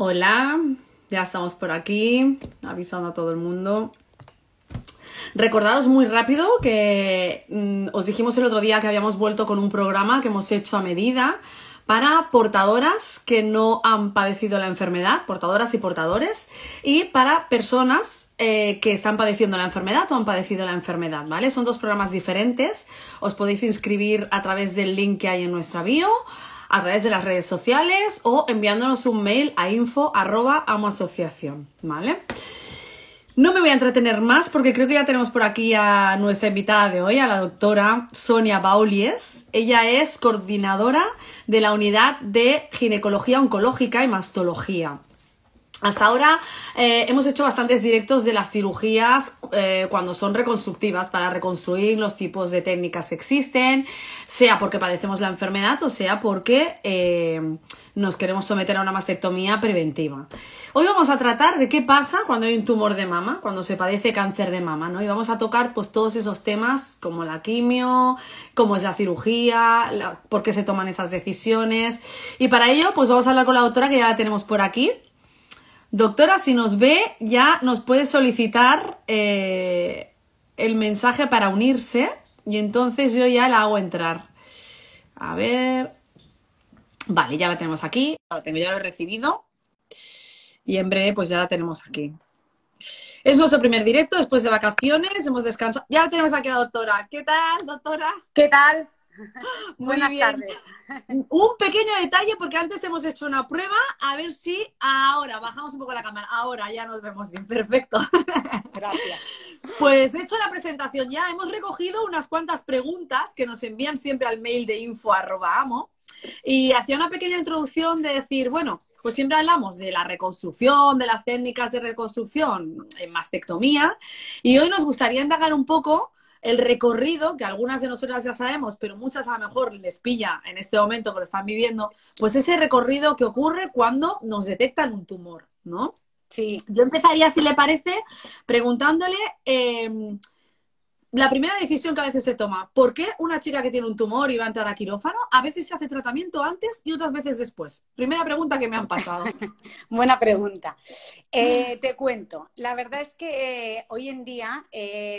Hola, ya estamos por aquí, avisando a todo el mundo. Recordados muy rápido que os dijimos el otro día que habíamos vuelto con un programa que hemos hecho a medida para portadoras que no han padecido la enfermedad, portadoras y portadores, y para personas que están padeciendo la enfermedad o han padecido la enfermedad, ¿vale? Son dos programas diferentes, os podéis inscribir a través del link que hay en nuestra bio, a través de las redes sociales o enviándonos un mail a info@amoasociación, ¿vale? No me voy a entretener más porque creo que ya tenemos por aquí a nuestra invitada de hoy, a la doctora Sonia Baulies. Ella es coordinadora de la unidad de ginecología oncológica y mastología. Hasta ahora hemos hecho bastantes directos de las cirugías cuando son reconstructivas para reconstruir los tipos de técnicas que existen, sea porque padecemos la enfermedad o sea porque nos queremos someter a una mastectomía preventiva. Hoy vamos a tratar de qué pasa cuando hay un tumor de mama, cuando se padece cáncer de mama, ¿no? Y vamos a tocar pues todos esos temas como la quimio, cómo es la cirugía, por qué se toman esas decisiones. Y para ello pues vamos a hablar con la doctora que ya la tenemos por aquí. Doctora, si nos ve, ya nos puede solicitar el mensaje para unirse y entonces yo ya la hago entrar. A ver... Vale, ya la tenemos aquí, ya lo he recibido y en breve pues ya la tenemos aquí. Es nuestro primer directo después de vacaciones, hemos descansado. Ya la tenemos aquí a la doctora. ¿Qué tal, doctora? ¿Qué tal? Muy Buenas bien. tardes. Un pequeño detalle porque antes hemos hecho una prueba, a ver si ahora, bajamos un poco la cámara, ahora ya nos vemos bien, perfecto. Gracias. Pues hecho la presentación ya, hemos recogido unas cuantas preguntas que nos envían siempre al mail de info@amo y hacía una pequeña introducción de decir, bueno, pues siempre hablamos de la reconstrucción, de las técnicas de reconstrucción en mastectomía y hoy nos gustaría indagar un poco el recorrido, que algunas de nosotras ya sabemos, pero muchas a lo mejor les pilla en este momento que lo están viviendo, pues ese recorrido que ocurre cuando nos detectan un tumor, ¿no? Sí. Yo empezaría, si le parece, preguntándole la primera decisión que a veces se toma. ¿Por qué una chica que tiene un tumor y va a entrar a quirófano, a veces se hace tratamiento antes y otras veces después? Primera pregunta que me han pasado. Buena pregunta. Te cuento. La verdad es que hoy en día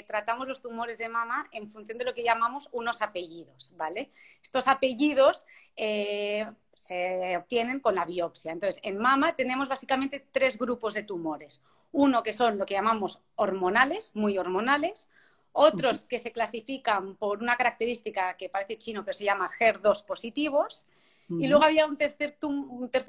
tratamos los tumores de mama en función de lo que llamamos unos apellidos, ¿vale? Estos apellidos se obtienen con la biopsia. Entonces, en mama tenemos básicamente tres grupos de tumores. Uno que son lo que llamamos hormonales, muy hormonales. Otros que se clasifican por una característica que parece chino, pero se llama HER2 positivos. Y luego había un tercer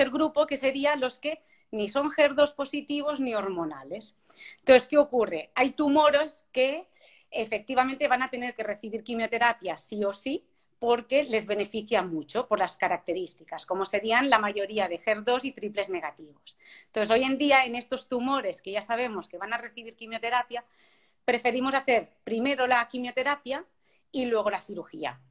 grupo que serían los que ni son HER2 positivos ni hormonales. Entonces, ¿qué ocurre? Hay tumores que efectivamente van a tener que recibir quimioterapia sí o sí porque les beneficia mucho por las características, como serían la mayoría de HER2 y triples negativos. Entonces, hoy en día, en estos tumores que ya sabemos que van a recibir quimioterapia, preferimos hacer primero la quimioterapia y luego la cirugía.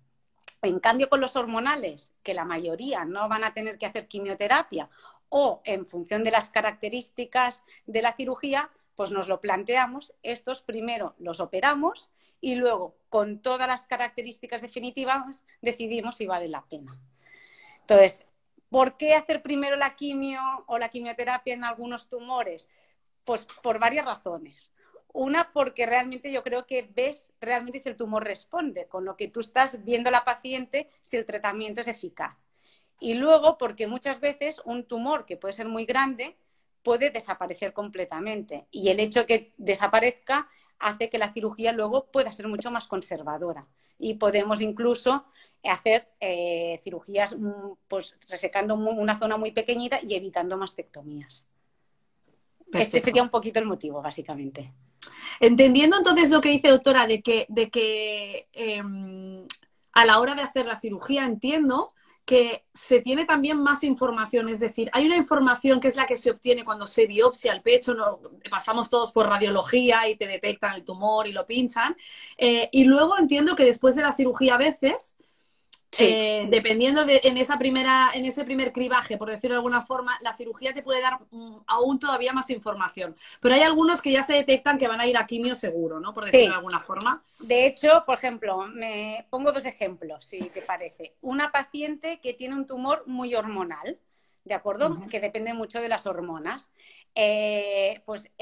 En cambio, con los hormonales, que la mayoría no van a tener que hacer quimioterapia o en función de las características de la cirugía, pues nos lo planteamos. Estos primero los operamos y luego, con todas las características definitivas, decidimos si vale la pena. Entonces, ¿por qué hacer primero la quimio o la quimioterapia en algunos tumores? Pues por varias razones. Una, porque realmente yo creo que ves realmente si el tumor responde, con lo que tú estás viendo a la paciente si el tratamiento es eficaz. Y luego, porque muchas veces un tumor que puede ser muy grande puede desaparecer completamente. Y el hecho de que desaparezca hace que la cirugía luego pueda ser mucho más conservadora. Y podemos incluso hacer cirugías pues resecando una zona muy pequeñita y evitando mastectomías. Perfecto. Este sería un poquito el motivo, básicamente. Entendiendo entonces lo que dice doctora de que a la hora de hacer la cirugía entiendo que se tiene también más información, es decir, hay una información que es la que se obtiene cuando se biopsia el pecho, ¿no? Pasamos todos por radiología y te detectan el tumor y lo pinchan, y luego entiendo que después de la cirugía a veces... Sí. Dependiendo de en ese primer cribaje, por decirlo de alguna forma, la cirugía te puede dar aún todavía más información. Pero hay algunos que ya se detectan que van a ir a quimio seguro, ¿no? Por decirlo de alguna forma. De hecho, por ejemplo, me pongo dos ejemplos, si te parece. Una paciente que tiene un tumor muy hormonal. ¿de acuerdo? Que depende mucho de las hormonas. Pues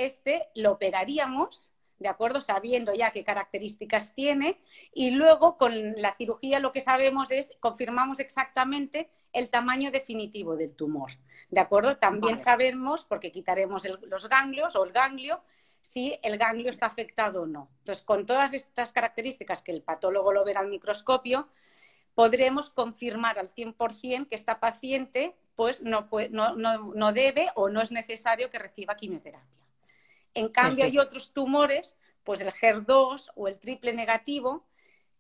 lo operaríamos, ¿de acuerdo? Sabiendo ya qué características tiene, y luego con la cirugía lo que sabemos es, confirmamos exactamente el tamaño definitivo del tumor, ¿de acuerdo? También sabemos, porque quitaremos los ganglios o el ganglio, si el ganglio está afectado o no. Entonces, con todas estas características que el patólogo lo verá al microscopio, podremos confirmar al 100% que esta paciente pues no debe o no es necesario que reciba quimioterapia. En cambio, hay otros tumores, pues el HER2 o el triple negativo,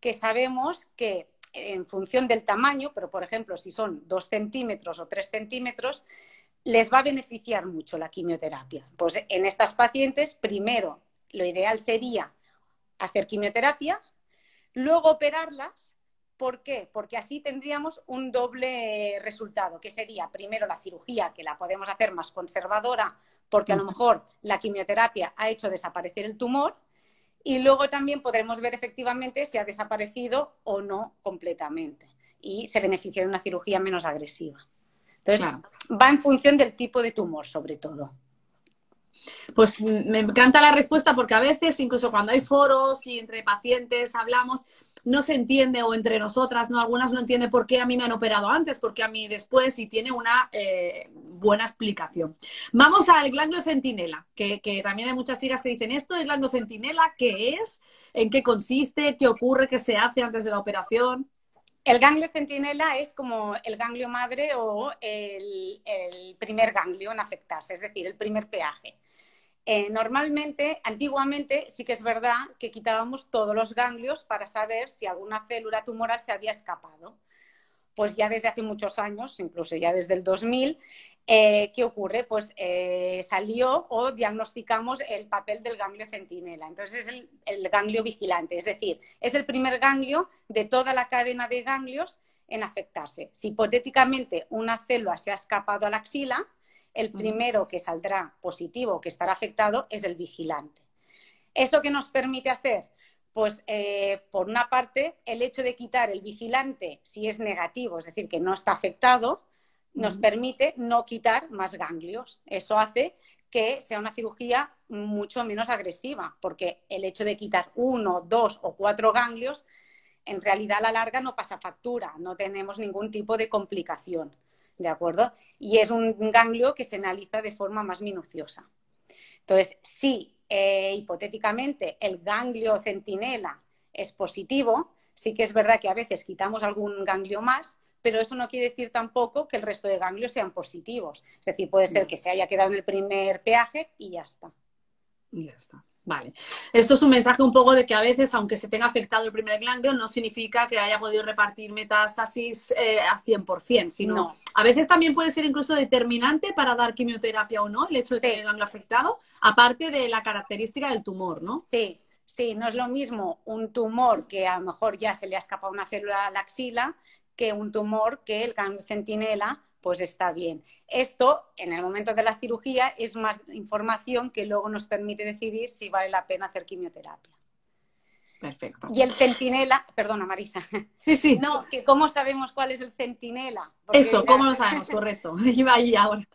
que sabemos que en función del tamaño, pero por ejemplo, si son 2 centímetros o 3 centímetros, les va a beneficiar mucho la quimioterapia. Pues en estas pacientes, primero, lo ideal sería hacer quimioterapia, luego operarlas. ¿Por qué? Porque así tendríamos un doble resultado, que sería primero la cirugía, que la podemos hacer más conservadora, porque a lo mejor la quimioterapia ha hecho desaparecer el tumor, y luego también podremos ver efectivamente si ha desaparecido o no completamente, y se beneficia de una cirugía menos agresiva. Entonces, va en función del tipo de tumor, sobre todo. Pues me encanta la respuesta, porque a veces, incluso cuando hay foros y entre pacientes hablamos, no se entiende, o entre nosotras, ¿no? Algunas no entienden por qué a mí me han operado antes, por qué a mí después, y tiene una buena explicación. Vamos al ganglio centinela, que también hay muchas chicas que dicen, ¿esto es ganglio centinela? ¿Qué es? ¿En qué consiste? ¿Qué ocurre? ¿Qué se hace antes de la operación? El ganglio centinela es como el ganglio madre o el primer ganglio en afectarse, es decir, el primer peaje. Normalmente, antiguamente, sí que es verdad que quitábamos todos los ganglios para saber si alguna célula tumoral se había escapado. Pues ya desde hace muchos años, incluso ya desde el 2000, ¿qué ocurre? Pues salió o diagnosticamos el papel del ganglio centinela. Entonces es el ganglio vigilante, es decir, es el primer ganglio de toda la cadena de ganglios en afectarse. Si hipotéticamente una célula se ha escapado a la axila, el primero que saldrá positivo, que estará afectado, es el vigilante. ¿Eso qué nos permite hacer? Pues por una parte, el hecho de quitar el vigilante si es negativo, es decir, que no está afectado, nos permite no quitar más ganglios. Eso hace que sea una cirugía mucho menos agresiva, porque el hecho de quitar 1, 2 o 4 ganglios, en realidad a la larga no pasa factura, no tenemos ningún tipo de complicación, ¿de acuerdo? Y es un ganglio que se analiza de forma más minuciosa. Entonces, si hipotéticamente el ganglio centinela es positivo, sí que es verdad que a veces quitamos algún ganglio más, pero eso no quiere decir tampoco que el resto de ganglios sean positivos. Es decir, puede ser que se haya quedado en el primer peaje y ya está. Y ya está. Vale. Esto es un mensaje un poco de que a veces, aunque se tenga afectado el primer ganglio, no significa que haya podido repartir metástasis a 100%, sino No. A veces también puede ser incluso determinante para dar quimioterapia o no, el hecho de tener el ganglio afectado, aparte de la característica del tumor, ¿no? Sí, sí, no es lo mismo un tumor que a lo mejor ya se le ha escapado una célula a la axila que un tumor que el ganglio centinela pues está bien. Esto, en el momento de la cirugía, es más información que luego nos permite decidir si vale la pena hacer quimioterapia. Perfecto. Y el centinela, perdona Marisa. Sí, sí. No, que ¿cómo sabemos cuál es el centinela? Porque eso, ¿cómo lo sabemos? Correcto. Iba ahí ahora.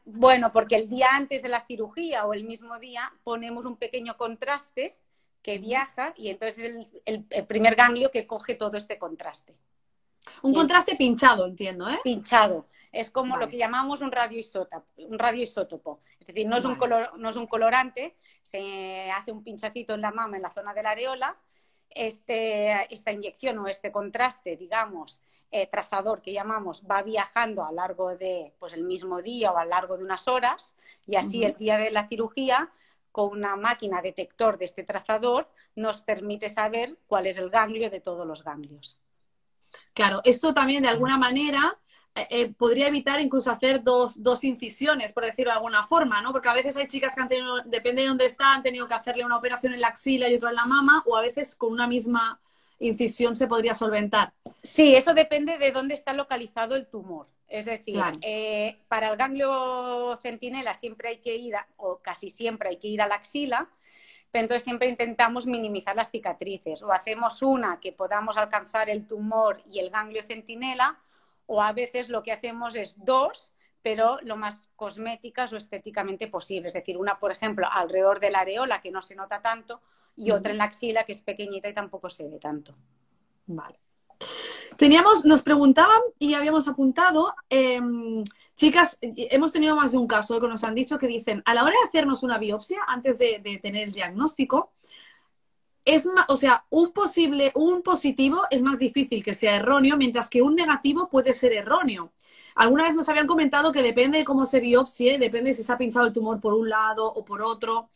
Bueno, porque el día antes de la cirugía o el mismo día ponemos un pequeño contraste que viaja y entonces es el primer ganglio que coge todo este contraste. Un contraste pinchado, entiendo, ¿eh? Pinchado. Es como lo que llamamos un radioisótopo. Es decir, no es un colorante, se hace un pinchacito en la mama, en la zona de la areola. Esta inyección o este contraste, digamos, trazador que llamamos, va viajando a lo largo de pues, el mismo día o a lo largo de unas horas, y así el día de la cirugía, con una máquina detector de este trazador, nos permite saber cuál es el ganglio de todos los ganglios. Claro, esto también de alguna manera podría evitar incluso hacer dos incisiones, por decirlo de alguna forma, ¿no? Porque a veces hay chicas que han tenido, depende de dónde está, han tenido que hacerle una operación en la axila y otra en la mama, o a veces con una misma incisión se podría solventar. Sí, eso depende de dónde está localizado el tumor. Es decir, claro. Para el ganglio centinela siempre hay que ir, o casi siempre hay que ir a la axila, pero entonces siempre intentamos minimizar las cicatrices. O hacemos una que podamos alcanzar el tumor y el ganglio centinela, o a veces lo que hacemos es 2, pero lo más cosméticas o estéticamente posible. Es decir, una, por ejemplo, alrededor de la areola, que no se nota tanto, y otra en la axila, que es pequeñita y tampoco se ve tanto. Vale. Nos preguntaban y habíamos apuntado, chicas, hemos tenido más de un caso que nos han dicho que dicen, a la hora de hacernos una biopsia, antes de tener el diagnóstico, o sea, un positivo es más difícil que sea erróneo, mientras que un negativo puede ser erróneo. Alguna vez nos habían comentado que depende de cómo se biopsie, depende si se ha pinchado el tumor por un lado o por otro.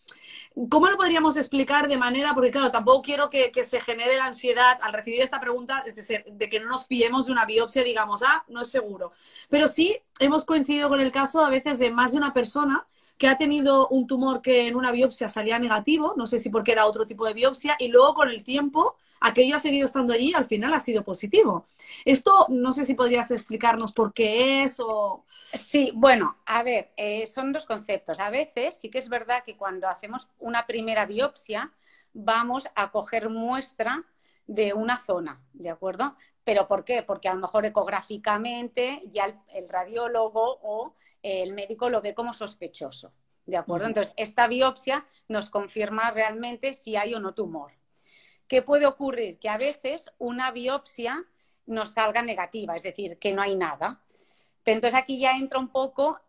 ¿Cómo lo podríamos explicar de manera? Porque claro, tampoco quiero que se genere la ansiedad al recibir esta pregunta de que no nos fiemos de una biopsia, digamos, no es seguro. Pero sí hemos coincidido con el caso a veces de más de una persona que ha tenido un tumor que en una biopsia salía negativo, no sé si porque era otro tipo de biopsia, y luego con el tiempo aquello ha seguido estando allí y al final ha sido positivo. Esto no sé si podrías explicarnos por qué es o... Sí, bueno, a ver, son dos conceptos. A veces sí que es verdad que cuando hacemos una primera biopsia vamos a coger muestra de una zona, ¿de acuerdo? ¿Pero por qué? Porque a lo mejor ecográficamente ya el radiólogo o el médico lo ve como sospechoso, ¿de acuerdo? Entonces, esta biopsia nos confirma realmente si hay o no tumor. ¿Qué puede ocurrir? Que a veces una biopsia nos salga negativa, es decir, que no hay nada. Pero entonces aquí ya entra un poco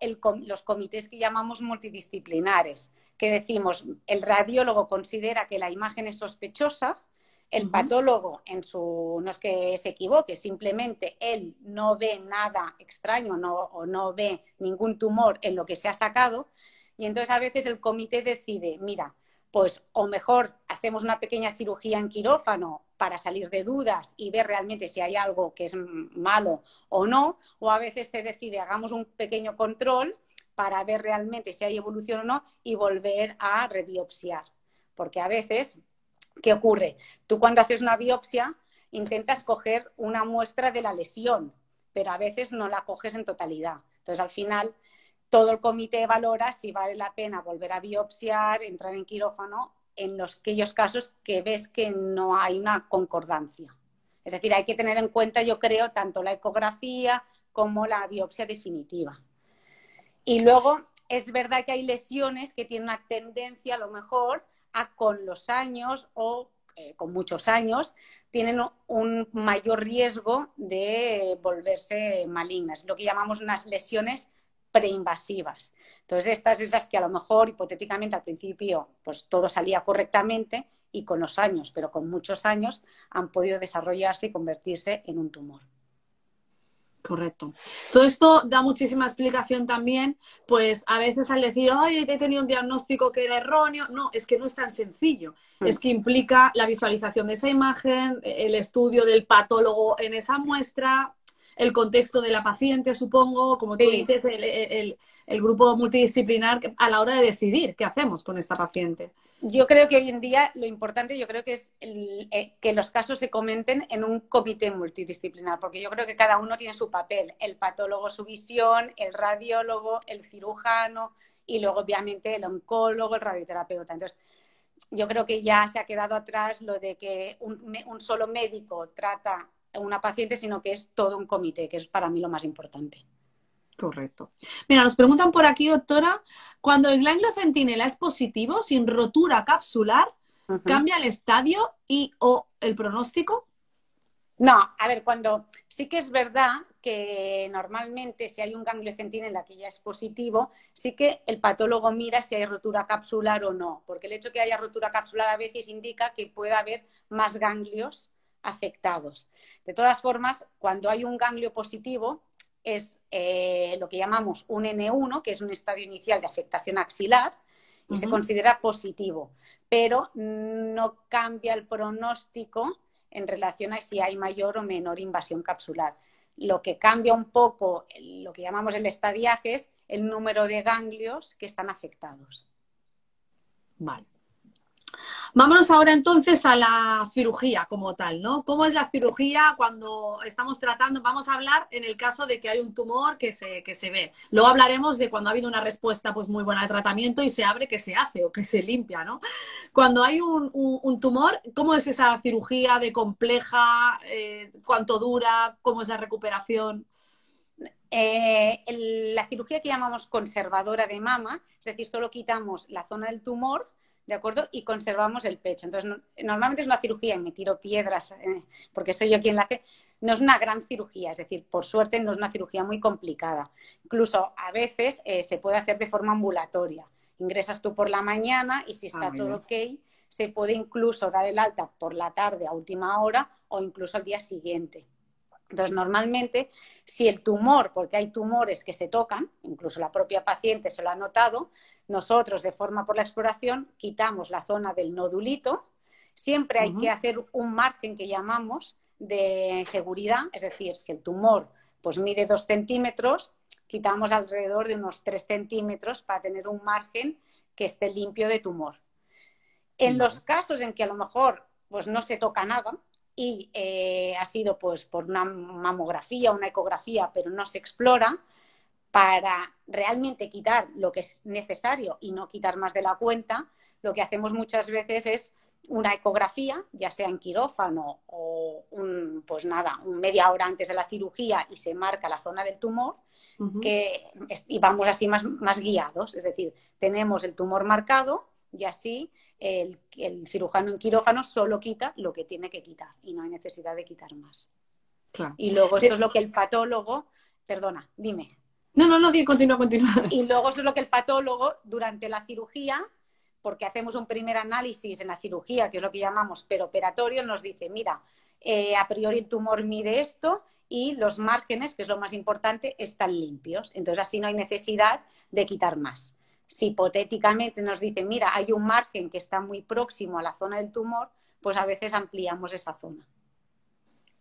los comités que llamamos multidisciplinares, que decimos, el radiólogo considera que la imagen es sospechosa, el patólogo no es que se equivoque, simplemente él no ve nada extraño o no ve ningún tumor en lo que se ha sacado, y entonces a veces el comité decide, mira, pues o mejor hacemos una pequeña cirugía en quirófano para salir de dudas y ver realmente si hay algo que es malo o no, o a veces se decide, hagamos un pequeño control para ver realmente si hay evolución o no y volver a rebiopsiar. Porque a veces, ¿qué ocurre? Tú cuando haces una biopsia intentas coger una muestra de la lesión, pero a veces no la coges en totalidad. Entonces, al final, todo el comité valora si vale la pena volver a biopsiar, entrar en quirófano, en aquellos casos que ves que no hay una concordancia. Es decir, hay que tener en cuenta, yo creo, tanto la ecografía como la biopsia definitiva. Y luego, es verdad que hay lesiones que tienen una tendencia, a lo mejor, a con los años o con muchos años, tienen un mayor riesgo de volverse malignas. Lo que llamamos unas lesiones preinvasivas. Entonces, estas es las que a lo mejor, hipotéticamente, al principio, pues todo salía correctamente y con los años, pero con muchos años, han podido desarrollarse y convertirse en un tumor. Correcto. Todo esto da muchísima explicación también, pues a veces al decir, ay, he tenido un diagnóstico que era erróneo, no, es que no es tan sencillo. Es que implica la visualización de esa imagen, el estudio del patólogo en esa muestra, el contexto de la paciente, supongo, como tú dices, el grupo multidisciplinar a la hora de decidir qué hacemos con esta paciente. Yo creo que hoy en día lo importante, yo creo que es que los casos se comenten en un comité multidisciplinar, porque yo creo que cada uno tiene su papel, el patólogo su visión, el radiólogo, el cirujano y luego obviamente el oncólogo, el radioterapeuta. Entonces, yo creo que ya se ha quedado atrás lo de que un solo médico trata a una paciente, sino que es todo un comité, que es para mí lo más importante. Correcto. Mira, nos preguntan por aquí, doctora, cuando el ganglio centinela es positivo, sin rotura capsular, ¿cambia el estadio o el pronóstico? No, a ver, sí que es verdad que normalmente si hay un ganglio centinela que ya es positivo, sí que el patólogo mira si hay rotura capsular o no, porque el hecho de que haya rotura capsular a veces indica que puede haber más ganglios afectados. De todas formas, cuando hay un ganglio positivo, es lo que llamamos un N1, que es un estadio inicial de afectación axilar, y se considera positivo, pero no cambia el pronóstico en relación a si hay mayor o menor invasión capsular. Lo que cambia un poco, lo que llamamos el estadiaje, es el número de ganglios que están afectados. Vale. Vámonos ahora entonces a la cirugía como tal, ¿no? ¿Cómo es la cirugía cuando estamos tratando? Vamos a hablar en el caso de que hay un tumor que se ve. Luego hablaremos de cuando ha habido una respuesta pues muy buena al tratamiento y se abre, ¿qué se hace o qué se limpia, ¿no? Cuando hay un tumor, ¿cómo es esa cirugía de compleja? ¿Cuánto dura? ¿Cómo es la recuperación? La cirugía que llamamos conservadora de mama, es decir, solo quitamos la zona del tumor, ¿de acuerdo? Y conservamos el pecho. Entonces, normalmente es una cirugía, y me tiro piedras porque soy yo quien la hace, no es una gran cirugía, es decir, por suerte no es una cirugía muy complicada. Incluso a veces se puede hacer de forma ambulatoria. Ingresas tú por la mañana y si está todo ok, se puede incluso dar el alta por la tarde a última hora o incluso al día siguiente. Entonces, normalmente, si el tumor, porque hay tumores que se tocan, incluso la propia paciente se lo ha notado, nosotros, de forma por la exploración, quitamos la zona del nodulito. Siempre hay que hacer un margen que llamamos de seguridad, es decir, si el tumor pues mide 2 centímetros, quitamos alrededor de unos 3 centímetros para tener un margen que esté limpio de tumor. En los casos en que a lo mejor pues no se toca nada, y ha sido pues por una mamografía, una ecografía, pero no se explora, para realmente quitar lo que es necesario y no quitar más de la cuenta, lo que hacemos muchas veces es una ecografía, ya sea en quirófano o pues nada, media hora antes de la cirugía y se marca la zona del tumor, y vamos así más guiados, es decir, tenemos el tumor marcado y así el cirujano en quirófano solo quita lo que tiene que quitar y no hay necesidad de quitar más. Claro. Y luego esto es lo que el patólogo... Perdona, dime. No, continúa. Y luego eso es lo que el patólogo durante la cirugía, porque hacemos un primer análisis en la cirugía, que es lo que llamamos peroperatorio, nos dice, mira, a priori el tumor mide esto y los márgenes, que es lo más importante, están limpios. Entonces así no hay necesidad de quitar más. Si hipotéticamente nos dicen, mira, hay un margen que está muy próximo a la zona del tumor, pues a veces ampliamos esa zona.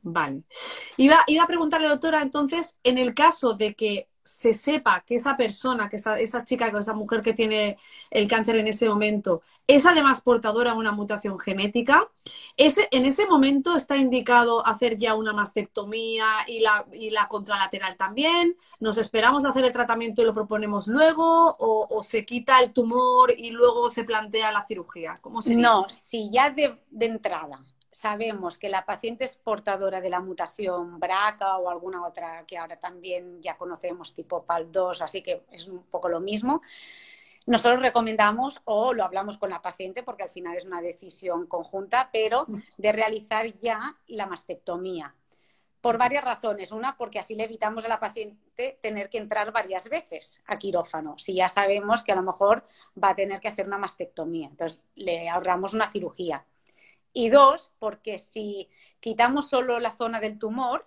Vale. Iba a preguntarle, doctora, entonces, en el caso de que se sepa que esa persona, que esa chica, que esa mujer que tiene el cáncer en ese momento, es además portadora de una mutación genética, en ese momento está indicado hacer ya una mastectomía y la contralateral también. ¿Nos esperamos a hacer el tratamiento y lo proponemos luego? ¿O se quita el tumor y luego se plantea la cirugía? ¿Cómo sería? No, si ya de entrada sabemos que la paciente es portadora de la mutación BRCA o alguna otra que ahora también ya conocemos, tipo PAL2, así que es un poco lo mismo, nosotros recomendamos, o lo hablamos con la paciente, porque al final es una decisión conjunta, pero de realizar ya la mastectomía. Por varias razones. Una, porque así le evitamos a la paciente tener que entrar varias veces a quirófano, si ya sabemos que a lo mejor va a tener que hacer una mastectomía. Entonces, le ahorramos una cirugía. Y dos, porque si quitamos solo la zona del tumor,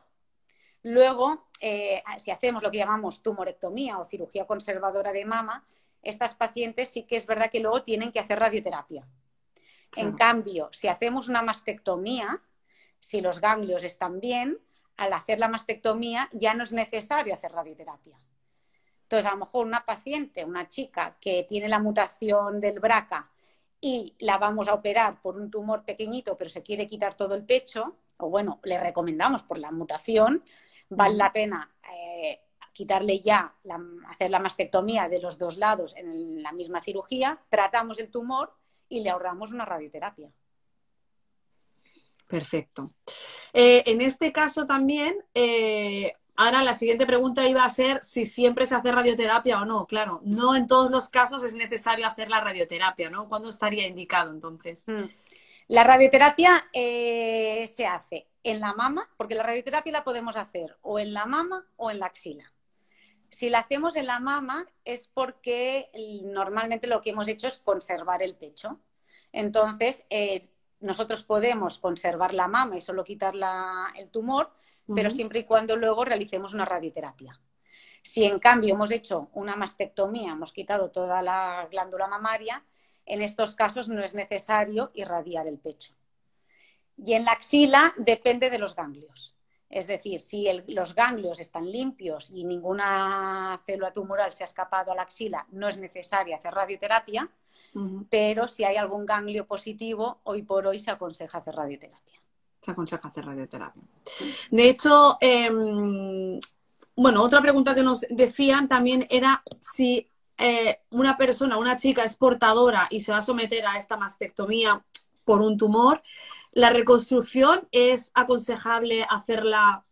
luego, si hacemos lo que llamamos tumorectomía o cirugía conservadora de mama, estas pacientes sí que es verdad que luego tienen que hacer radioterapia. Claro. En cambio, si hacemos una mastectomía, si los ganglios están bien, al hacer la mastectomía ya no es necesario hacer radioterapia. Entonces, a lo mejor una paciente, una chica que tiene la mutación del BRCA y la vamos a operar por un tumor pequeñito, pero se quiere quitar todo el pecho, o bueno, le recomendamos por la mutación, vale la pena quitarle ya, hacer la mastectomía de los dos lados en la misma cirugía, tratamos el tumor y le ahorramos una radioterapia. Perfecto. En este caso también, ahora la siguiente pregunta iba a ser si siempre se hace radioterapia o no. Claro, no en todos los casos es necesario hacer la radioterapia, ¿no? ¿Cuándo estaría indicado entonces? La radioterapia se hace en la mama, porque la radioterapia la podemos hacer o en la mama o en la axila. Si la hacemos en la mama es porque normalmente lo que hemos hecho es conservar el pecho. Entonces, nosotros podemos conservar la mama y solo quitar el tumor, pero siempre y cuando luego realicemos una radioterapia. Si en cambio hemos hecho una mastectomía, hemos quitado toda la glándula mamaria, en estos casos no es necesario irradiar el pecho. Y en la axila depende de los ganglios. Es decir, si los ganglios están limpios y ninguna célula tumoral se ha escapado a la axila, no es necesaria hacer radioterapia. Pero si hay algún ganglio positivo, hoy por hoy se aconseja hacer radioterapia. Se aconseja hacer radioterapia. De hecho, bueno, otra pregunta que nos decían también era si una persona, una chica es portadora y se va a someter a esta mastectomía por un tumor, ¿la reconstrucción es aconsejable hacerla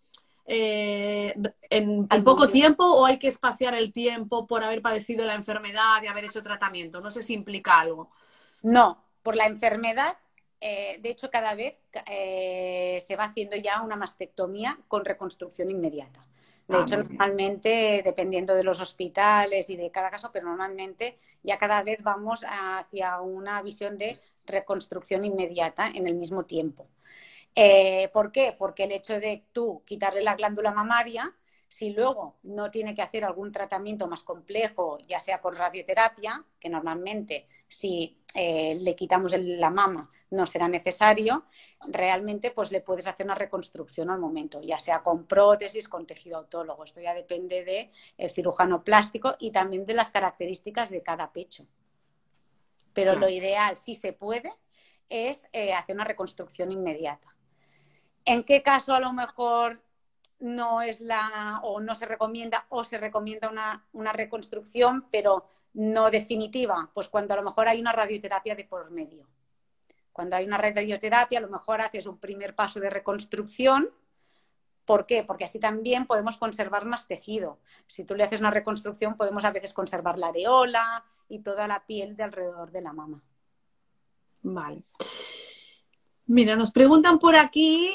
en poco tiempo, o hay que espaciar el tiempo por haber padecido la enfermedad y haber hecho tratamiento? No sé si implica algo. No, por la enfermedad, de hecho cada vez se va haciendo ya una mastectomía con reconstrucción inmediata. De Ah, hecho, muy bien. normalmente, dependiendo de los hospitales y de cada caso, pero normalmente ya cada vez vamos hacia una visión de reconstrucción inmediata en el mismo tiempo. ¿Por qué? Porque el hecho de tú quitarle la glándula mamaria, si luego no tiene que hacer algún tratamiento más complejo, ya sea con radioterapia, que normalmente si le quitamos la mama no será necesario, realmente pues le puedes hacer una reconstrucción al momento, ya sea con prótesis, con tejido autólogo. Esto ya depende del cirujano plástico y también de las características de cada pecho. Pero lo Claro. ideal, si se puede, es hacer una reconstrucción inmediata. ¿En qué caso a lo mejor no es o no se recomienda o se recomienda una reconstrucción, pero no definitiva? Pues cuando a lo mejor hay una radioterapia de por medio. Cuando hay una radioterapia, a lo mejor haces un primer paso de reconstrucción. ¿Por qué? Porque así también podemos conservar más tejido. Si tú le haces una reconstrucción, podemos a veces conservar la areola y toda la piel de alrededor de la mama. Vale. Mira, nos preguntan por aquí,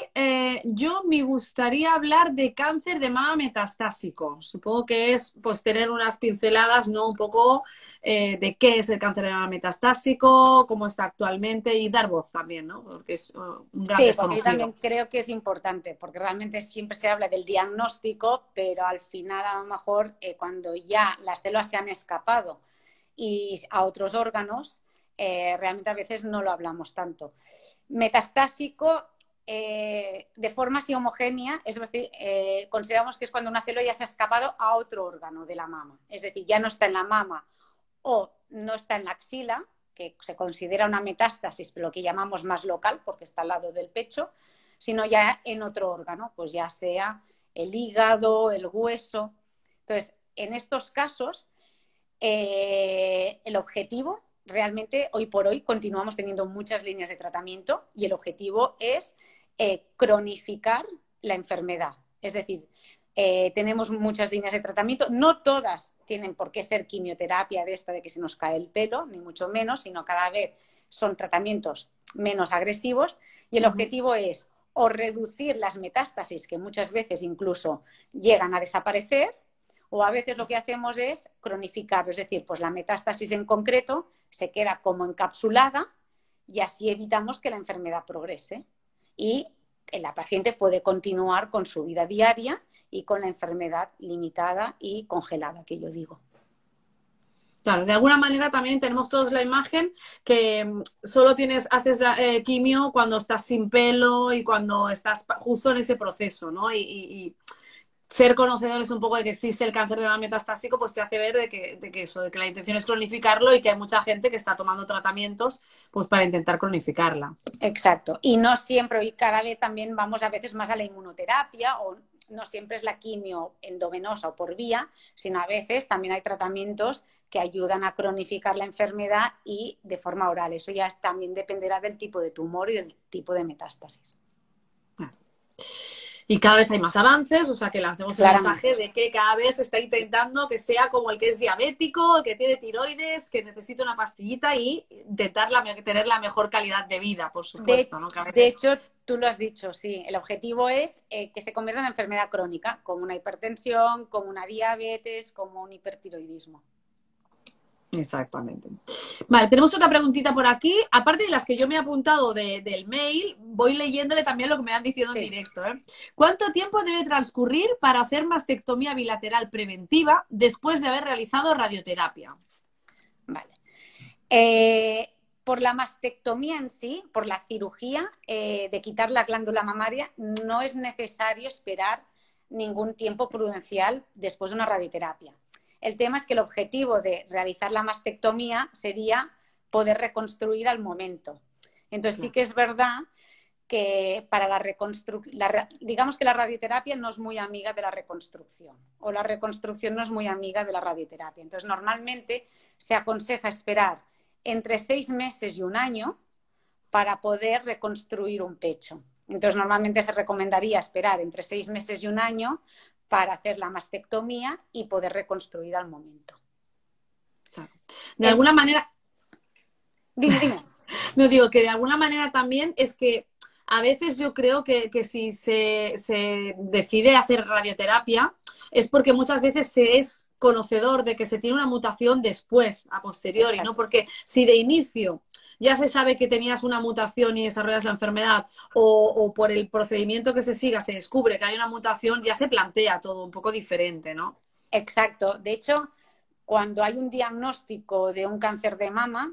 yo me gustaría hablar de cáncer de mama metastásico. Supongo que es pues tener unas pinceladas, ¿no? Un poco de qué es el cáncer de mama metastásico, cómo está actualmente y dar voz también, ¿no? Porque es un gran Sí, porque yo también desconocido. creo que es importante, porque realmente siempre se habla del diagnóstico, pero al final a lo mejor cuando ya las células se han escapado y a otros órganos, realmente a veces no lo hablamos tanto. Metastásico, de forma así homogénea, es decir, consideramos que es cuando una célula ya se ha escapado a otro órgano de la mama, es decir, ya no está en la mama o no está en la axila, que se considera una metástasis, pero lo que llamamos más local, porque está al lado del pecho, sino ya en otro órgano, pues ya sea el hígado, el hueso. Entonces, en estos casos, el objetivo, realmente, hoy por hoy, continuamos teniendo muchas líneas de tratamiento y el objetivo es cronificar la enfermedad. Es decir, tenemos muchas líneas de tratamiento, no todas tienen por qué ser quimioterapia de esta de que se nos cae el pelo, ni mucho menos, sino cada vez son tratamientos menos agresivos y el objetivo es o reducir las metástasis que muchas veces incluso llegan a desaparecer o a veces lo que hacemos es cronificarlo, es decir, pues la metástasis en concreto se queda como encapsulada y así evitamos que la enfermedad progrese y la paciente puede continuar con su vida diaria y con la enfermedad limitada y congelada, que yo digo. Claro, de alguna manera también tenemos todos la imagen que solo haces quimio cuando estás sin pelo y cuando estás justo en ese proceso, ¿no? Y ser conocedores un poco de que existe el cáncer de mama metastásico, pues te hace ver de que la intención es cronificarlo y que hay mucha gente que está tomando tratamientos pues para intentar cronificarla. Exacto. Y no siempre, y cada vez también vamos a veces más a la inmunoterapia o no siempre es la quimio endovenosa o por vía, sino a veces también hay tratamientos que ayudan a cronificar la enfermedad y de forma oral. Eso ya también dependerá del tipo de tumor y del tipo de metástasis. Y cada vez hay más avances, o sea que lancemos el Claramente. mensaje de que cada vez se está intentando que sea como el que es diabético, el que tiene tiroides, que necesita una pastillita y intentar tener la mejor calidad de vida, por supuesto, ¿no? Que a De veces... hecho, tú lo has dicho, sí. El objetivo es que se convierta en enfermedad crónica, como una hipertensión, como una diabetes, como un hipertiroidismo. Exactamente. Vale, tenemos otra preguntita por aquí. Aparte de las que yo me he apuntado del mail, voy leyéndole también lo que me han diciendo en Sí. directo. ¿Cuánto tiempo debe transcurrir para hacer mastectomía bilateral preventiva después de haber realizado radioterapia? Vale. Por la mastectomía en sí, por la cirugía de quitar la glándula mamaria, no es necesario esperar ningún tiempo prudencial después de una radioterapia. El tema es que el objetivo de realizar la mastectomía sería poder reconstruir al momento. Entonces sí que es verdad que para la reconstrucción, digamos que la radioterapia no es muy amiga de la reconstrucción o la reconstrucción no es muy amiga de la radioterapia. Entonces normalmente se aconseja esperar entre 6 meses y un año para poder reconstruir un pecho. Entonces, normalmente se recomendaría esperar entre 6 meses y un año para hacer la mastectomía y poder reconstruir al momento. Claro. De alguna manera... Dime, dime. No, digo que de alguna manera también es que a veces yo creo que si se decide hacer radioterapia es porque muchas veces se es conocedor de que se tiene una mutación después, a posteriori, ¿no? Exacto. Porque si de inicio ya se sabe que tenías una mutación y desarrollas la enfermedad o por el procedimiento que se siga se descubre que hay una mutación, ya se plantea todo un poco diferente, ¿no? Exacto. De hecho, cuando hay un diagnóstico de un cáncer de mama,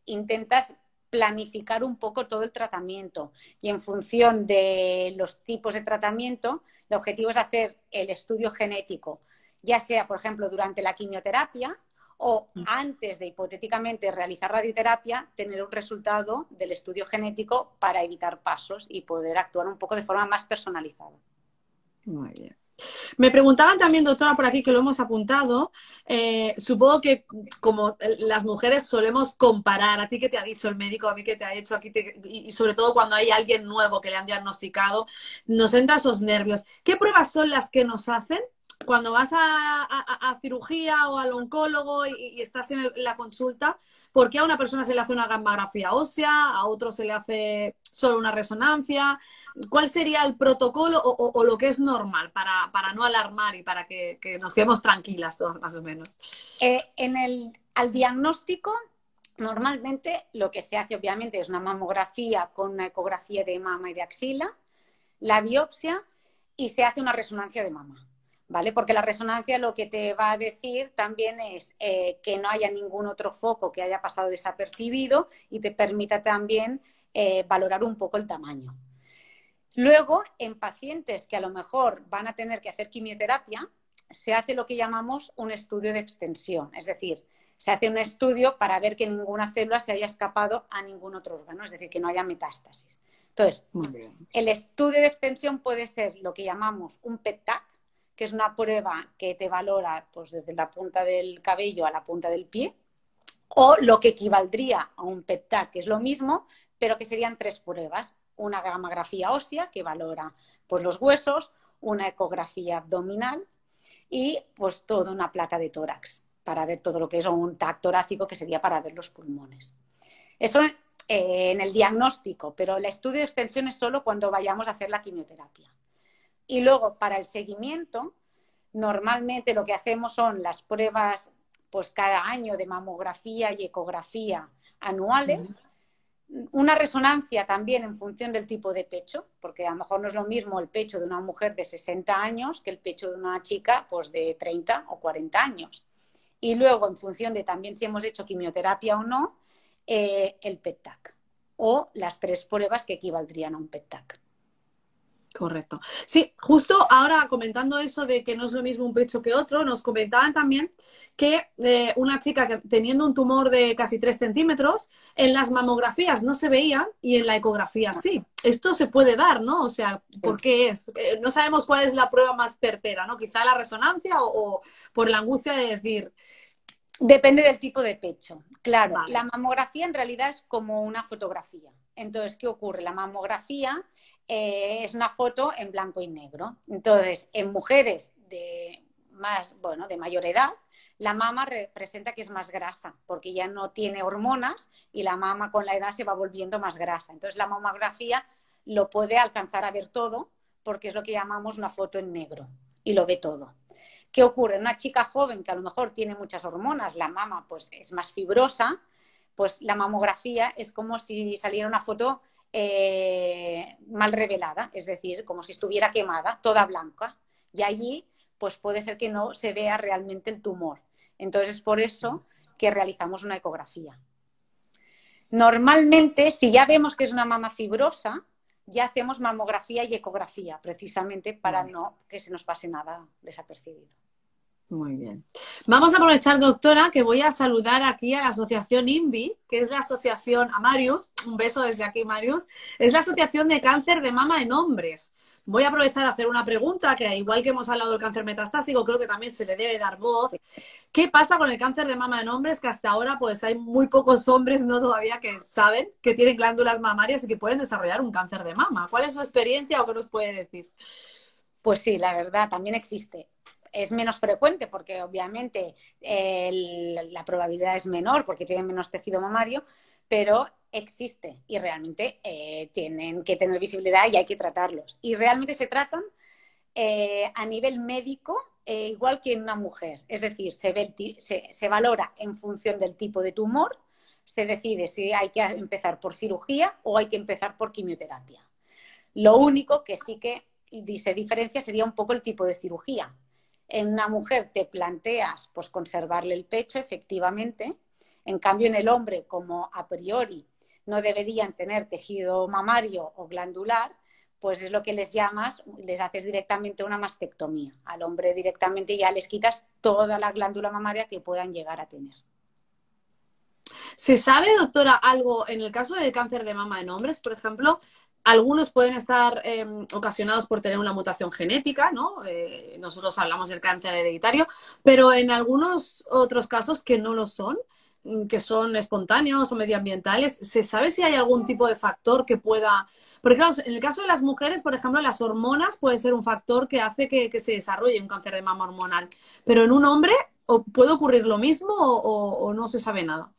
intentas planificar un poco todo el tratamiento y en función de los tipos de tratamiento, el objetivo es hacer el estudio genético, ya sea, por ejemplo, durante la quimioterapia o antes de hipotéticamente realizar radioterapia, tener un resultado del estudio genético para evitar pasos y poder actuar un poco de forma más personalizada. Muy bien. Me preguntaban también, doctora, por aquí que lo hemos apuntado, supongo que como las mujeres solemos comparar, a ti que te ha dicho el médico, a mí que te ha hecho, aquí y sobre todo cuando hay alguien nuevo que le han diagnosticado, nos entran esos nervios. ¿Qué pruebas son las que nos hacen cuando vas a cirugía o al oncólogo y estás en la consulta? ¿Por qué a una persona se le hace una gammagrafía ósea, a otro se le hace solo una resonancia? ¿Cuál sería el protocolo o lo que es normal para no alarmar y para que nos quedemos tranquilas todas más o menos? Al diagnóstico, normalmente lo que se hace obviamente es una mamografía con una ecografía de mama y de axila, la biopsia y se hace una resonancia de mama. ¿Vale? Porque la resonancia lo que te va a decir también es que no haya ningún otro foco que haya pasado desapercibido y te permita también valorar un poco el tamaño. Luego, en pacientes que a lo mejor van a tener que hacer quimioterapia, se hace lo que llamamos un estudio de extensión. Es decir, se hace un estudio para ver que ninguna célula se haya escapado a ningún otro órgano, es decir, que no haya metástasis. Entonces, el estudio de extensión puede ser lo que llamamos un PET-TAC, que es una prueba que te valora pues, desde la punta del cabello a la punta del pie, o lo que equivaldría a un PET-TAC, que es lo mismo, pero que serían 3 pruebas. Una gammagrafía ósea, que valora pues, los huesos, una ecografía abdominal y pues toda una placa de tórax para ver todo lo que es, o un TAC torácico, que sería para ver los pulmones. Eso en el diagnóstico, pero el estudio de extensión es solo cuando vayamos a hacer la quimioterapia. Y luego, para el seguimiento, normalmente lo que hacemos son las pruebas pues cada año de mamografía y ecografía anuales. Una resonancia también en función del tipo de pecho, porque a lo mejor no es lo mismo el pecho de una mujer de 60 años que el pecho de una chica pues, de 30 o 40 años. Y luego, en función de también si hemos hecho quimioterapia o no, el PET-TAC o las 3 pruebas que equivaldrían a un PET-TAC. Correcto. Sí, justo ahora comentando eso de que no es lo mismo un pecho que otro, nos comentaban también que una chica que teniendo un tumor de casi 3 centímetros, en las mamografías no se veía y en la ecografía sí. Esto se puede dar, ¿no? O sea, ¿por qué es? No sabemos cuál es la prueba más certera, ¿no? Quizá la resonancia o por la angustia de decir... Depende del tipo de pecho. Claro, Vale. La mamografía en realidad es como una fotografía. Entonces, ¿qué ocurre? La mamografía es una foto en blanco y negro. Entonces, en mujeres de mayor edad, la mama representa que es más grasa, porque ya no tiene hormonas y la mama con la edad se va volviendo más grasa. Entonces, la mamografía lo puede alcanzar a ver todo, porque es lo que llamamos una foto en negro y lo ve todo. ¿Qué ocurre? Una chica joven que a lo mejor tiene muchas hormonas, la mama pues es más fibrosa, pues la mamografía es como si saliera una foto mal revelada, es decir, como si estuviera quemada, toda blanca. Y allí pues puede ser que no se vea realmente el tumor. Entonces es por eso que realizamos una ecografía. Normalmente, si ya vemos que es una mama fibrosa, ya hacemos mamografía y ecografía, precisamente para no que se nos pase nada desapercibido. Muy bien. Vamos a aprovechar, doctora, que voy a saludar aquí a la asociación INVI, que es la asociación, a Marius, un beso desde aquí, Marius, es la asociación de cáncer de mama en hombres. voy a aprovechar a hacer una pregunta que, igual que hemos hablado del cáncer metastásico, creo que también se le debe dar voz. ¿Qué pasa con el cáncer de mama en hombres? Que hasta ahora pues hay muy pocos hombres, ¿no? Todavía que saben que tienen glándulas mamarias y que pueden desarrollar un cáncer de mama. ¿Cuál es su experiencia o qué nos puede decir? Pues sí, la verdad, también existe. Es menos frecuente porque obviamente la probabilidad es menor porque tienen menos tejido mamario, pero existe y realmente tienen que tener visibilidad y hay que tratarlos. Y realmente se tratan a nivel médico igual que en una mujer. Es decir, se valora en función del tipo de tumor, se decide si hay que empezar por cirugía o hay que empezar por quimioterapia. Lo único que sí que se diferencia sería un poco el tipo de cirugía. En una mujer te planteas pues conservarle el pecho, efectivamente. En cambio, en el hombre, como a priori no deberían tener tejido mamario o glandular, pues es lo que les llamas, les haces directamente una mastectomía. Al hombre directamente ya les quitas toda la glándula mamaria que puedan llegar a tener. ¿Se sabe, doctora, algo en el caso del cáncer de mama en hombres, por ejemplo? Algunos pueden estar ocasionados por tener una mutación genética, ¿no? Nosotros hablamos del cáncer hereditario, pero en algunos otros casos que no lo son, que son espontáneos o medioambientales, ¿se sabe si hay algún tipo de factor que pueda...? Porque claro, en el caso de las mujeres, por ejemplo, las hormonas puede ser un factor que hace que se desarrolle un cáncer de mama hormonal, pero en un hombre puede ocurrir lo mismo o no se sabe nada.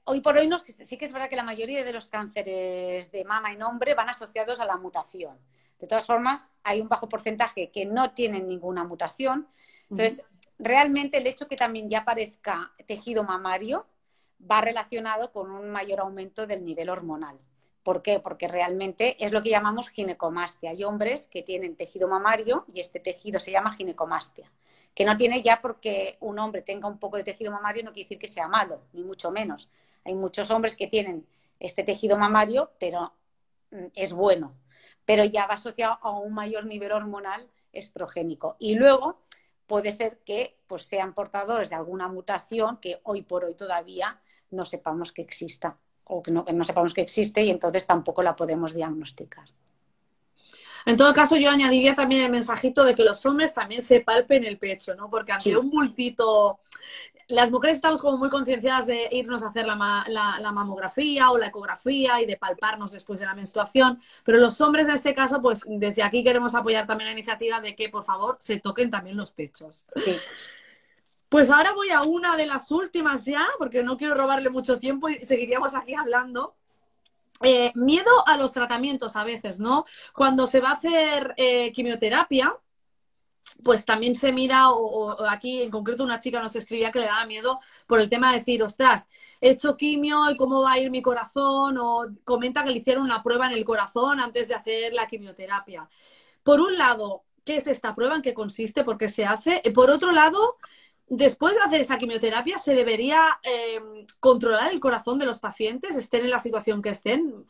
Hoy por hoy no, sí que es verdad que la mayoría de los cánceres de mama en hombre van asociados a la mutación. De todas formas, hay un bajo porcentaje que no tienen ninguna mutación. Entonces, realmente el hecho que también ya aparezca tejido mamario va relacionado con un mayor aumento del nivel hormonal. ¿Por qué? Porque realmente es lo que llamamos ginecomastia. Hay hombres que tienen tejido mamario y este tejido se llama ginecomastia, que no tiene ya porque un hombre tenga un poco de tejido mamario no quiere decir que sea malo, ni mucho menos. Hay muchos hombres que tienen este tejido mamario, pero es bueno, pero ya va asociado a un mayor nivel hormonal estrogénico. Y luego puede ser que pues, sean portadores de alguna mutación que hoy por hoy todavía no sepamos que exista o que no sepamos que existe y entonces tampoco la podemos diagnosticar. En todo caso, yo añadiría también el mensajito de que los hombres también se palpen el pecho, ¿no? Porque ante un bultito, las mujeres estamos como muy concienciadas de irnos a hacer la mamografía o la ecografía y de palparnos después de la menstruación, pero los hombres en este caso, pues desde aquí queremos apoyar también la iniciativa de que, por favor, se toquen también los pechos. Sí. Pues ahora voy a una de las últimas ya, porque no quiero robarle mucho tiempo y seguiríamos aquí hablando. Miedo a los tratamientos a veces, ¿no? Cuando se va a hacer quimioterapia, pues también se mira, o aquí en concreto una chica nos escribía que le daba miedo por el tema de decir, ostras, he hecho quimio y cómo va a ir mi corazón, o comenta que le hicieron una prueba en el corazón antes de hacer la quimioterapia. Por un lado, ¿qué es esta prueba? ¿En qué consiste? ¿Por qué se hace? Por otro lado, después de hacer esa quimioterapia, ¿se debería controlar el corazón de los pacientes, estén en la situación que estén,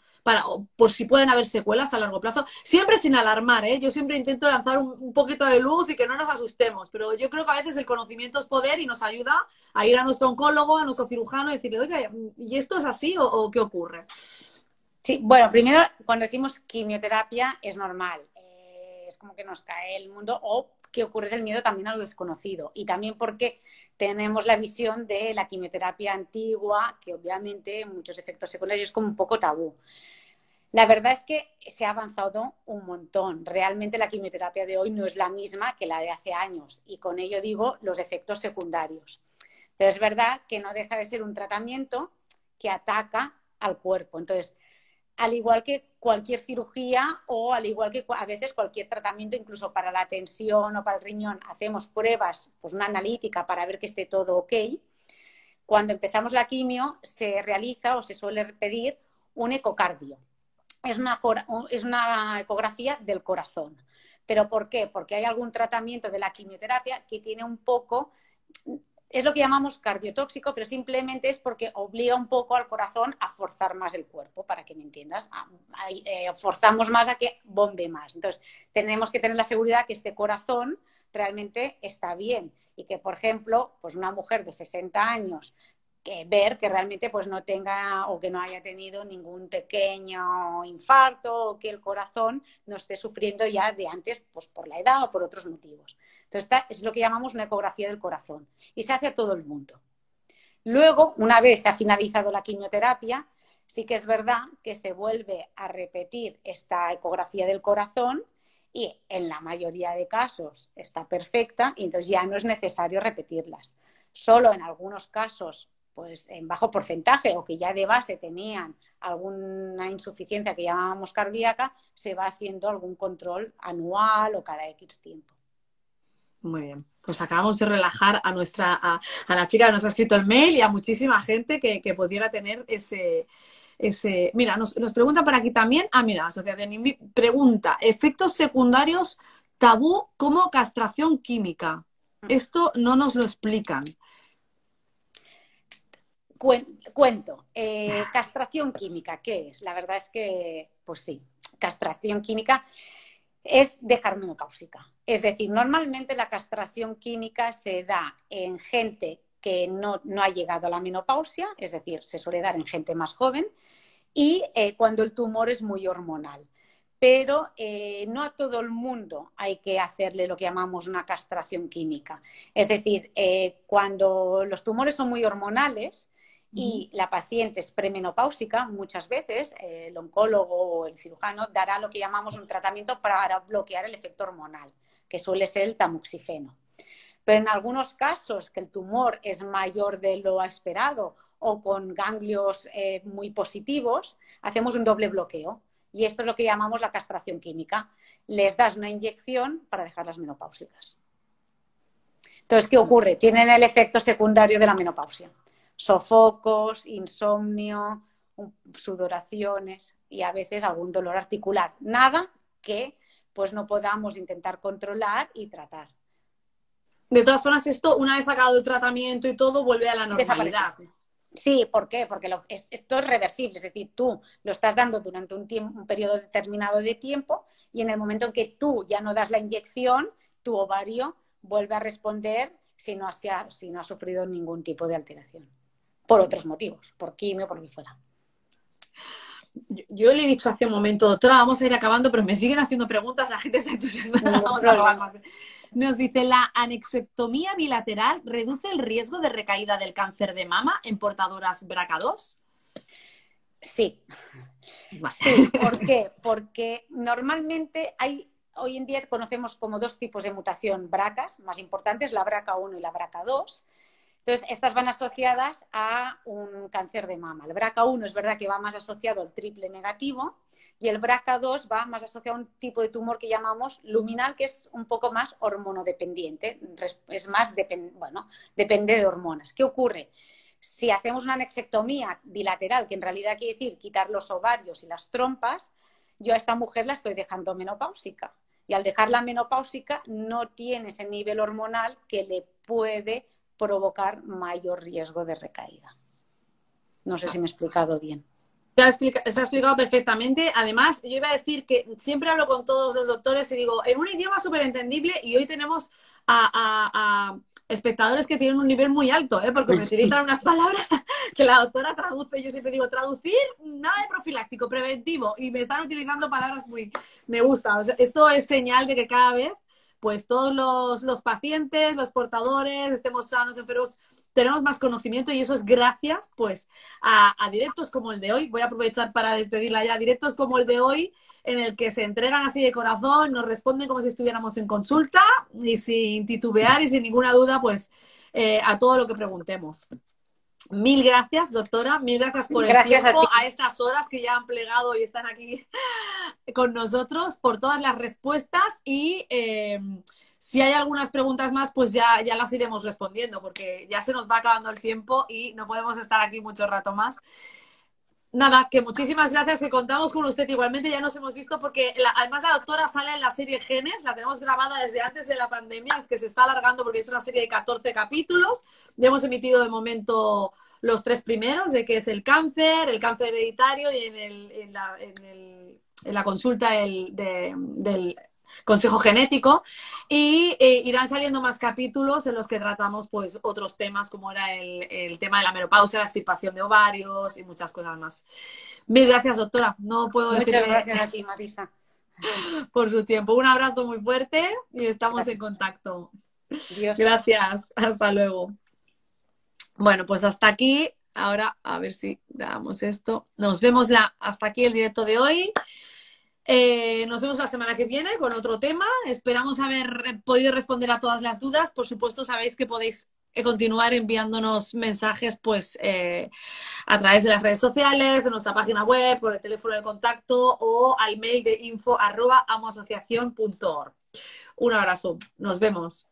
por si pueden haber secuelas a largo plazo? Siempre sin alarmar, ¿eh? Yo siempre intento lanzar un poquito de luz y que no nos asustemos, pero yo creo que a veces el conocimiento es poder y nos ayuda a ir a nuestro oncólogo, a nuestro cirujano y decirle, oiga, ¿y esto es así o qué ocurre? Sí, bueno, primero, cuando decimos quimioterapia es normal. Es como que nos cae el mundo o que ocurre es el miedo también a lo desconocido y también porque tenemos la visión de la quimioterapia antigua, que obviamente muchos efectos secundarios es como un poco tabú. La verdad es que se ha avanzado un montón. Realmente la quimioterapia de hoy no es la misma que la de hace años y con ello digo los efectos secundarios. Pero es verdad que no deja de ser un tratamiento que ataca al cuerpo. Entonces, al igual que cualquier cirugía o al igual que a veces cualquier tratamiento, incluso para la tensión o para el riñón, hacemos pruebas, pues una analítica para ver que esté todo ok. Cuando empezamos la quimio se realiza o se suele pedir un ecocardio. Es una ecografía del corazón. ¿Pero por qué? Porque hay algún tratamiento de la quimioterapia que tiene un poco... Es lo que llamamos cardiotóxico, pero simplemente es porque obliga un poco al corazón a forzar más el cuerpo, para que me entiendas. Forzamos más a que bombe más. Entonces, tenemos que tener la seguridad que este corazón realmente está bien y que, por ejemplo, pues una mujer de 60 años que ver que realmente pues no tenga o que no haya tenido ningún pequeño infarto o que el corazón no esté sufriendo ya de antes pues por la edad o por otros motivos. Entonces, esta es lo que llamamos una ecografía del corazón y se hace a todo el mundo. Luego, una vez se ha finalizado la quimioterapia, sí que es verdad que se vuelve a repetir esta ecografía del corazón y en la mayoría de casos está perfecta y entonces ya no es necesario repetirlas. Solo en algunos casos, pues en bajo porcentaje o que ya de base tenían alguna insuficiencia que llamábamos cardíaca, se va haciendo algún control anual o cada X tiempo. Muy bien. Pues acabamos de relajar a la chica que nos ha escrito el mail y a muchísima gente que pudiera tener ese... Mira, nos pregunta por aquí también. Ah, mira, Asociación INVI pregunta, efectos secundarios tabú como castración química. Esto no nos lo explican. Cuento. Castración química, ¿qué es? La verdad es que, pues sí, castración química es dejar menopáusica. Es decir, normalmente la castración química se da en gente que no ha llegado a la menopausia, es decir, se suele dar en gente más joven y cuando el tumor es muy hormonal. Pero no a todo el mundo hay que hacerle lo que llamamos una castración química. Es decir, cuando los tumores son muy hormonales y la paciente es premenopáusica, muchas veces el oncólogo o el cirujano dará lo que llamamos un tratamiento para bloquear el efecto hormonal, que suele ser el tamoxifeno. Pero en algunos casos que el tumor es mayor de lo esperado o con ganglios muy positivos, hacemos un doble bloqueo. Y esto es lo que llamamos la castración química. Les das una inyección para dejarlas menopáusicas. Entonces, ¿qué ocurre? Tienen el efecto secundario de la menopausia. Sofocos, insomnio, sudoraciones y a veces algún dolor articular. Nada que pues no podamos intentar controlar y tratar. De todas formas, esto, una vez acabado el tratamiento y todo, vuelve a la normalidad. Sí, ¿por qué? Porque esto es reversible, es decir, tú lo estás dando durante un periodo determinado de tiempo y en el momento en que tú ya no das la inyección, tu ovario vuelve a responder si no ha sufrido ningún tipo de alteración. Por otros motivos, por quimio, por lo que fuera. Yo le he dicho hace un momento, doctora, vamos a ir acabando, pero me siguen haciendo preguntas, la gente está entusiasmada, vamos a acabar más. Nos dice, ¿la anexectomía bilateral reduce el riesgo de recaída del cáncer de mama en portadoras BRCA2? Sí. Sí, ¿por qué? Porque normalmente hoy en día conocemos como dos tipos de mutación BRCAs más importantes, la BRCA1 y la BRCA2. Entonces, estas van asociadas a un cáncer de mama. El BRCA1 es verdad que va más asociado al triple negativo y el BRCA2 va más asociado a un tipo de tumor que llamamos luminal, que es un poco más hormonodependiente. Es más, depende de hormonas. ¿Qué ocurre? Si hacemos una anexectomía bilateral, que en realidad quiere decir quitar los ovarios y las trompas, yo a esta mujer la estoy dejando menopáusica. Y al dejarla menopáusica no tiene ese nivel hormonal que le puede provocar mayor riesgo de recaída. No sé si me he explicado bien. Se ha explicado perfectamente. Además, yo iba a decir que siempre hablo con todos los doctores y digo, en un idioma súper entendible, y hoy tenemos a espectadores que tienen un nivel muy alto, porque me utilizan unas palabras que la doctora traduce. Yo siempre digo, traducir, nada de profiláctico, preventivo, y me están utilizando palabras muy... Me gusta. O sea, esto es señal de que cada vez pues todos los pacientes, los portadores, estemos sanos, enfermos, tenemos más conocimiento y eso es gracias pues a directos como el de hoy. Voy a aprovechar para despedirla ya. Directos como el de hoy en el que se entregan así de corazón, nos responden como si estuviéramos en consulta y sin titubear y sin ninguna duda pues a todo lo que preguntemos. Mil gracias, doctora. Mil gracias por el tiempo a estas horas que ya han plegado y están aquí con nosotros, por todas las respuestas y si hay algunas preguntas más, pues ya las iremos respondiendo porque ya se nos va acabando el tiempo y no podemos estar aquí mucho rato más. Nada, que muchísimas gracias, que contamos con usted igualmente, ya nos hemos visto porque además la doctora sale en la serie Genes, la tenemos grabada desde antes de la pandemia, es que se está alargando porque es una serie de 14 capítulos, ya hemos emitido de momento los 3 primeros, de que es el cáncer hereditario y en la consulta del consejo genético, y irán saliendo más capítulos en los que tratamos pues otros temas como era el tema de la menopausia, la extirpación de ovarios y muchas cosas más. Mil gracias, doctora. No puedo Muchas decirle gracias a ti, Marisa. por su tiempo. Un abrazo muy fuerte y estamos en Gracias. contacto. Dios. Gracias. Hasta luego. Bueno, pues hasta aquí. Ahora, a ver si grabamos esto. Nos vemos hasta aquí el directo de hoy. Nos vemos la semana que viene con otro tema. Esperamos haber podido responder a todas las dudas. Por supuesto, sabéis que podéis continuar enviándonos mensajes pues a través de las redes sociales, en nuestra página web, por el teléfono de contacto o al mail de info@amoasociacion.org. Un abrazo. Nos vemos.